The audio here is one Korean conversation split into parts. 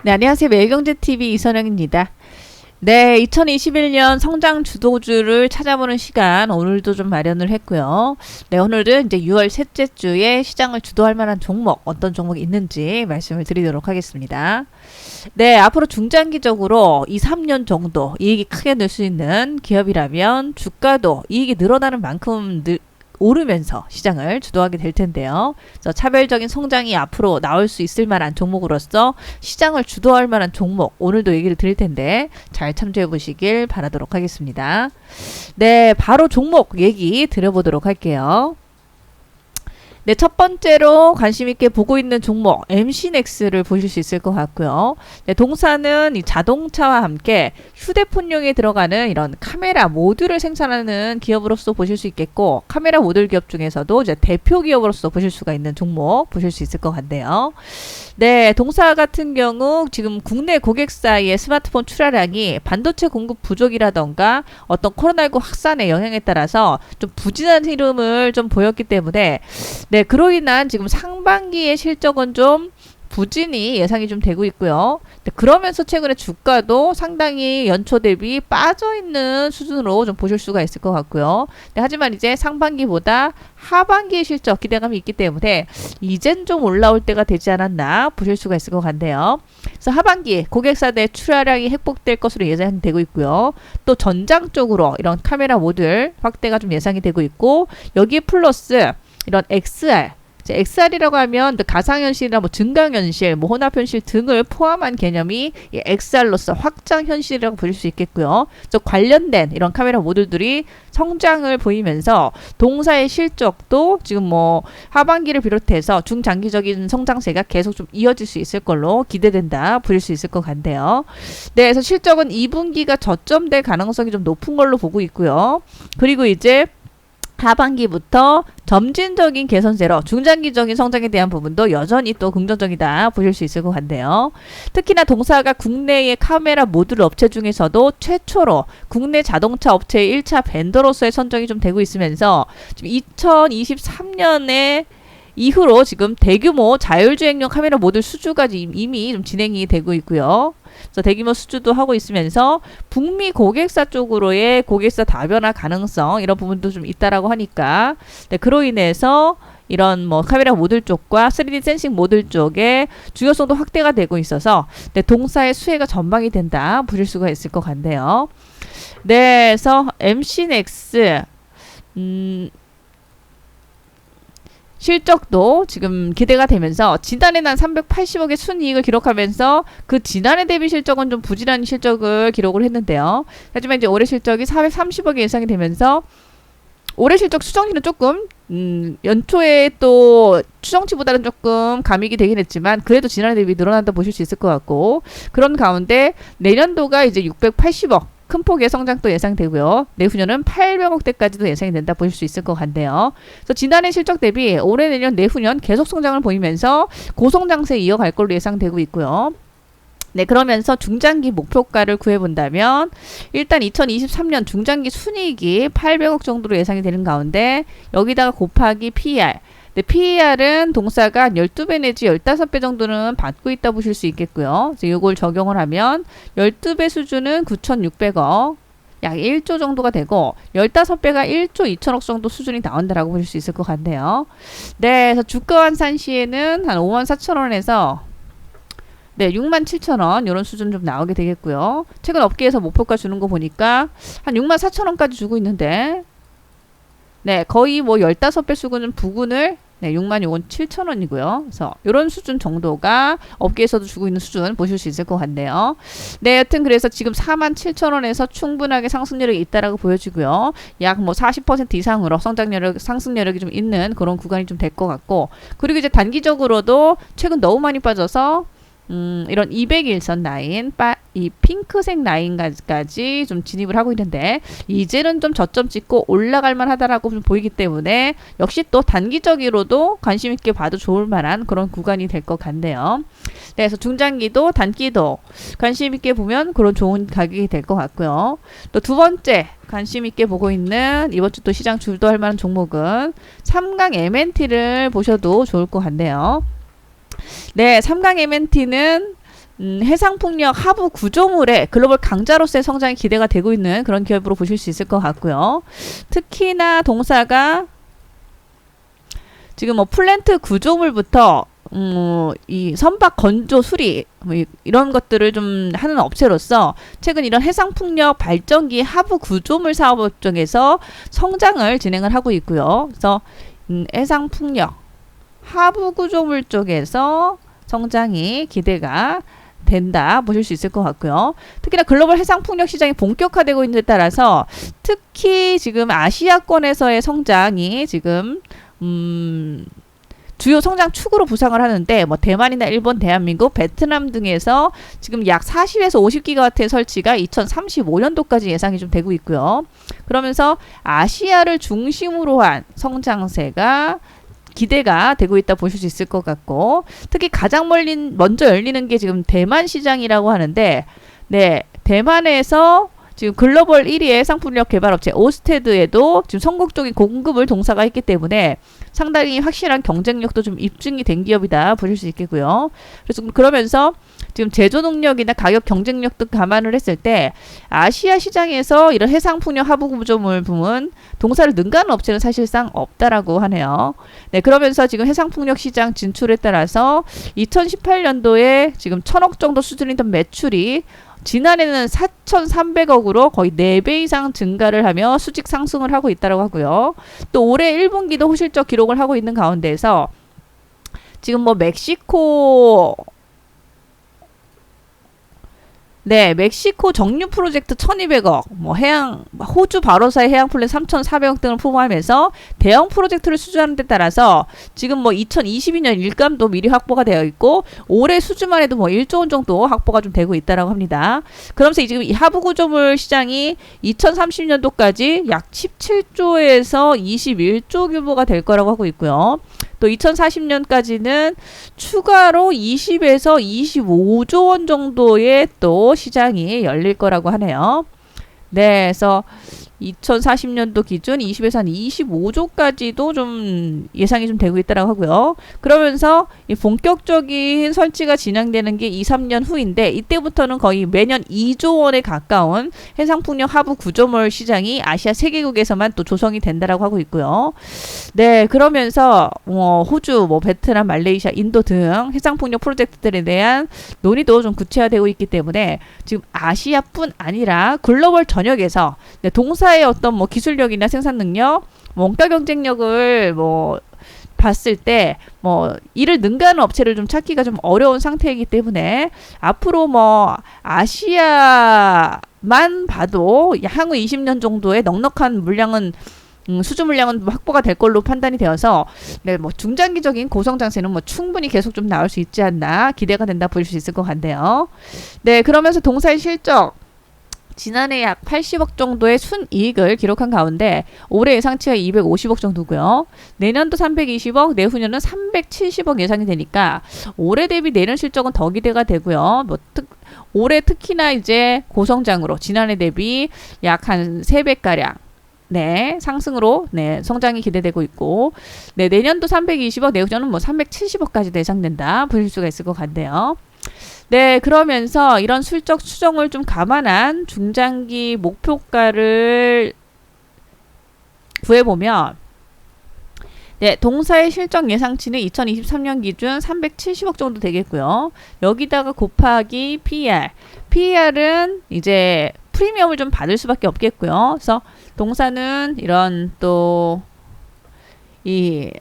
네, 안녕하세요. 매일경제TV 이선영입니다. 네, 2021년 성장 주도주를 찾아보는 시간 오늘도 좀 마련을 했고요. 네, 오늘은 이제 6월 셋째 주에 시장을 주도할 만한 종목, 어떤 종목이 있는지 말씀을 드리도록 하겠습니다. 네, 앞으로 중장기적으로 2, 3년 정도 이익이 크게 늘 수 있는 기업이라면 주가도 이익이 늘어나는 만큼 오르면서 시장을 주도하게 될 텐데요. 그래서 차별적인 성장이 앞으로 나올 수 있을 만한 종목으로서 시장을 주도할 만한 종목 오늘도 얘기를 드릴 텐데 잘 참조해 보시길 바라도록 하겠습니다. 네, 바로 종목 얘기 드려보도록 할게요. 네, 첫 번째로 관심 있게 보고 있는 종목 MC넥스를 보실 수 있을 것 같고요. 네, 동사는 이 자동차와 함께 휴대폰용에 들어가는 이런 카메라 모듈을 생산하는 기업으로서 보실 수 있겠고, 카메라 모듈 기업 중에서도 이제 대표 기업으로서 보실 수가 있는 종목 보실 수 있을 것 같네요. 네, 동사 같은 경우 지금 국내 고객사의 스마트폰 출하량이 반도체 공급 부족이라던가 어떤 코로나19 확산의 영향에 따라서 좀 부진한 흐름을 좀 보였기 때문에 네, 그로 인한 지금 상반기의 실적은 좀 부진이 예상이 좀 되고 있고요. 네, 그러면서 최근에 주가도 상당히 연초 대비 빠져있는 수준으로 좀 보실 수가 있을 것 같고요. 네, 하지만 이제 상반기보다 하반기의 실적 기대감이 있기 때문에 이젠 좀 올라올 때가 되지 않았나 보실 수가 있을 것 같네요. 그래서 하반기 고객사대 출하량이 획복될 것으로 예상되고 있고요. 또 전장 쪽으로 이런 카메라 모듈 확대가 좀 예상이 되고 있고, 여기에 플러스 이런 XR, XR이라고 하면 가상현실이나 뭐 증강현실, 뭐 혼합현실 등을 포함한 개념이 이 XR로서 확장현실이라고 보실 수 있겠고요. 그래서 관련된 이런 카메라 모듈들이 성장을 보이면서 동사의 실적도 지금 뭐 하반기를 비롯해서 중장기적인 성장세가 계속 좀 이어질 수 있을 걸로 기대된다 보실 수 있을 것 같네요. 네, 그래서 실적은 2분기가 저점될 가능성이 좀 높은 걸로 보고 있고요. 그리고 이제 하반기부터 점진적인 개선세로 중장기적인 성장에 대한 부분도 여전히 또 긍정적이다 보실 수 있을 것 같네요. 특히나 동사가 국내의 카메라 모듈 업체 중에서도 최초로 국내 자동차 업체의 1차 벤더로서의 선정이 좀 되고 있으면서 지금 2023년에 이후로 지금 대규모 자율주행용 카메라 모듈 수주가 이미 좀 진행이 되고 있고요. 그래서 대규모 수주도 하고 있으면서 북미 고객사 쪽으로의 고객사 다변화 가능성 이런 부분도 좀 있다라고 하니까 네, 그로 인해서 이런 뭐 카메라 모듈 쪽과 3D 센싱 모듈 쪽의 중요성도 확대가 되고 있어서 네, 동사의 수혜가 전망이 된다 보실 수가 있을 것 같네요. 네, 그래서 MC넥스 실적도 지금 기대가 되면서 지난해 난 380억의 순이익을 기록하면서 그 지난해 대비 실적은 좀 부진한 실적을 기록을 했는데요. 하지만 이제 올해 실적이 430억이 예상이 되면서 올해 실적 추정치는 조금 연초에 또 추정치보다는 조금 감익이 되긴 했지만 그래도 지난해 대비 늘어난다 보실 수 있을 것 같고, 그런 가운데 내년도가 이제 680억 큰 폭의 성장도 예상되고요. 내후년은 800억대까지도 예상이 된다 보실 수 있을 것 같네요. 그래서 지난해 실적 대비 올해 내년 내후년 계속 성장을 보이면서 고성장세 이어갈 걸로 예상되고 있고요. 네, 그러면서 중장기 목표가를 구해본다면 일단 2023년 중장기 순이익이 800억 정도로 예상이 되는 가운데 여기다가 곱하기 PER, 네, PER은 동사가 12배 내지 15배 정도는 받고 있다 보실 수 있겠고요. 그래서 이걸 적용을 하면 12배 수준은 9,600억, 약 1조 정도가 되고 15배가 1조 2천억 정도 수준이 나온다라고 보실 수 있을 것 같네요. 네, 그래서 주가 환산 시에는 한 54,000원에서 네, 67,000원 이런 수준 좀 나오게 되겠고요. 최근 업계에서 목표가 주는 거 보니까 한 64,000원까지 주고 있는데 네, 거의 뭐 15배 수준은 부근을 네, 67,000원이고요. 그래서 이런 수준 정도가 업계에서도 주고 있는 수준 보실 수 있을 것 같네요. 네, 여튼 그래서 지금 47,000원에서 충분하게 상승력이 있다라고 보여지고요. 약 뭐 40% 이상으로 성장력, 상승력이 좀 있는 그런 구간이 좀 될 것 같고, 그리고 이제 단기적으로도 최근 너무 많이 빠져서 이런 200일선 라인, 이 핑크색 라인까지 좀 진입을 하고 있는데 이제는 좀 저점 찍고 올라갈 만하다라고 좀 보이기 때문에 역시 또 단기적으로도 관심 있게 봐도 좋을 만한 그런 구간이 될 것 같네요. 네, 그래서 중장기도 단기도 관심 있게 보면 그런 좋은 가격이 될 것 같고요. 또 두 번째 관심 있게 보고 있는 이번 주 또 시장 주도할 만한 종목은 3강 MNT를 보셔도 좋을 것 같네요. 네, 3강 MNT는 해상풍력 하부 구조물의 글로벌 강자로서의 성장이 기대가 되고 있는 그런 기업으로 보실 수 있을 것 같고요. 특히나 동사가 지금 뭐 플랜트 구조물부터 이 선박 건조 수리 뭐 이런 것들을 좀 하는 업체로서 최근 이런 해상풍력 발전기 하부 구조물 사업 쪽에서 성장을 진행을 하고 있고요. 그래서 해상풍력 하부 구조물 쪽에서 성장이 기대가 된다 보실 수 있을 것 같고요. 특히나 글로벌 해상풍력 시장이 본격화되고 있는 데 따라서 특히 지금 아시아권에서의 성장이 지금 주요 성장 축으로 부상을 하는데 뭐 대만이나 일본, 대한민국, 베트남 등에서 지금 약 40에서 50기가와트의 설치가 2035년도까지 예상이 좀 되고 있고요. 그러면서 아시아를 중심으로 한 성장세가 기대가 되고 있다 보실 수 있을 것 같고, 특히 가장 먼저 열리는 게 지금 대만 시장이라고 하는데, 네, 대만에서 지금 글로벌 1위의 해상풍력 개발업체 오스테드에도 지금 선국적인 공급을 동사가 했기 때문에 상당히 확실한 경쟁력도 좀 입증이 된 기업이다 보실 수 있겠고요. 그래서 그러면서 지금 제조 능력이나 가격 경쟁력도 감안을 했을 때 아시아 시장에서 이런 해상풍력 하부 구조물 부문 동사를 능가하는 업체는 사실상 없다라고 하네요. 네, 그러면서 지금 해상풍력 시장 진출에 따라서 2018년도에 지금 1,000억 정도 수준이던 매출이 지난해는 4,300억으로 거의 4배 이상 증가를 하며 수직 상승을 하고 있다고 하고요. 또 올해 1분기도 호실적 기록을 하고 있는 가운데에서 지금 뭐 멕시코 정유 프로젝트 1,200억, 뭐 호주 바로사의 해양 플랜 3,400억 등을 포함해서 대형 프로젝트를 수주하는 데 따라서 지금 뭐 2022년 일감도 미리 확보가 되어 있고 올해 수주만 해도 뭐 1조 원 정도 확보가 좀 되고 있다라고 합니다. 그러면서 지금 이 하부 구조물 시장이 2030년도까지 약 17조에서 21조 규모가 될 거라고 하고 있고요. 또 2040년까지는 추가로 20에서 25조 원 정도의 또 시장이 열릴 거라고 하네요. 네, 그래서 2040년도 기준 20에서 한 25조까지도 좀 예상이 좀 되고 있다고 하고요. 그러면서 이 본격적인 설치가 진행되는 게 2, 3년 후인데 이때부터는 거의 매년 2조 원에 가까운 해상풍력 하부 구조물 시장이 아시아 3개국에서만 또 조성이 된다라고 하고 있고요. 네, 그러면서 호주, 베트남, 말레이시아, 인도 등 해상풍력 프로젝트들에 대한 논의도 좀 구체화되고 있기 때문에 지금 아시아뿐 아니라 글로벌 전역에서 동사의 어떤 뭐 기술력이나 생산 능력, 원가 경쟁력을 봤을 때 이를 능가하는 업체를 좀 찾기가 좀 어려운 상태이기 때문에 앞으로 아시아만 봐도 향후 20년 정도의 넉넉한 물량은 수주 물량은 확보가 될 걸로 판단이 되어서 중장기적인 고성장세는 충분히 계속 좀 나올 수 있지 않나 기대가 된다 보실 수 있을 것 같네요. 네, 그러면서 동사의 실적 지난해 약 80억 정도의 순이익을 기록한 가운데 올해 예상치가 250억 정도고요. 내년도 320억, 내후년은 370억 예상이 되니까 올해 대비 내년 실적은 더 기대가 되고요. 올해 특히나 이제 고성장으로 지난해 대비 약 한 3배가량 상승으로 성장이 기대되고 있고 내년도 320억, 내후년은 370억까지 예상된다 보실 수가 있을 것 같네요. 네, 그러면서 이런 실적 추정을 좀 감안한 중장기 목표가를 구해보면 동사의 실적 예상치는 2023년 기준 370억 정도 되겠고요. 여기다가 곱하기 PER은 이제 프리미엄을 좀 받을 수밖에 없겠고요. 그래서 동사는 이런 또 이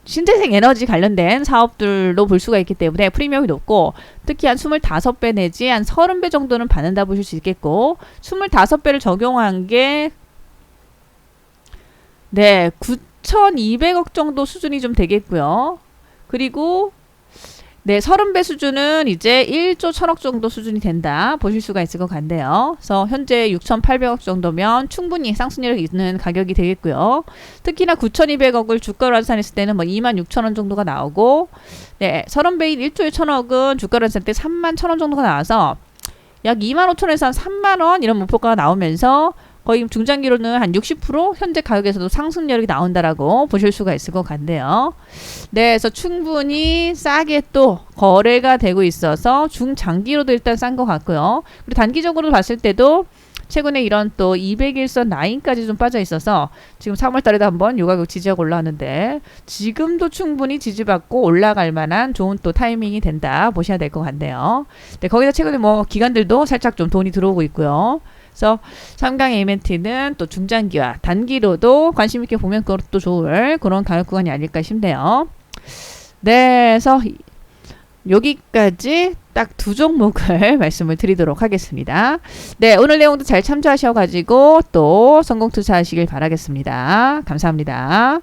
신재생 에너지 관련된 사업들로 볼 수가 있기 때문에 프리미엄이 높고 특히 한 25배 내지 한 30배 정도는 받는다 보실 수 있겠고 25배를 적용한 게 9,200억 정도 수준이 좀 되겠고요. 그리고 30배 수준은 이제 1조 1,000억 정도 수준이 된다 보실 수가 있을 것 같네요. 그래서 현재 6,800억 정도면 충분히 상승률이 있는 가격이 되겠고요. 특히나 9,200억을 주가로 환산했을 때는 26,000원 정도가 나오고 30배인 1조 1,000억은 주가로 환산할 때 31,000원 정도가 나와서 약 25,000원에서 한 3만원 이런 목표가가 나오면서 거의 중장기로는 한 60% 현재 가격에서도 상승 여력이 나온다라고 보실 수가 있을 것 같네요. 네, 그래서 충분히 싸게 또 거래가 되고 있어서 중장기로도 일단 싼 것 같고요. 그리고 단기적으로 봤을 때도 최근에 이런 또 200일선 라인까지 좀 빠져 있어서 지금 3월 달에도 한번 요 가격 지지하고 올라왔는데 지금도 충분히 지지받고 올라갈 만한 좋은 또 타이밍이 된다 보셔야 될 것 같네요. 네, 거기다 최근에 뭐 기관들도 살짝 좀 돈이 들어오고 있고요. 그래서 삼강 AMT는 또 중장기와 단기로도 관심 있게 보면 그것도 좋을 그런 가격 구간이 아닐까 싶네요. 네, 그래서 여기까지 딱 두 종목을 말씀을 드리도록 하겠습니다. 네, 오늘 내용도 잘 참조하셔가지고 또 성공 투자하시길 바라겠습니다. 감사합니다.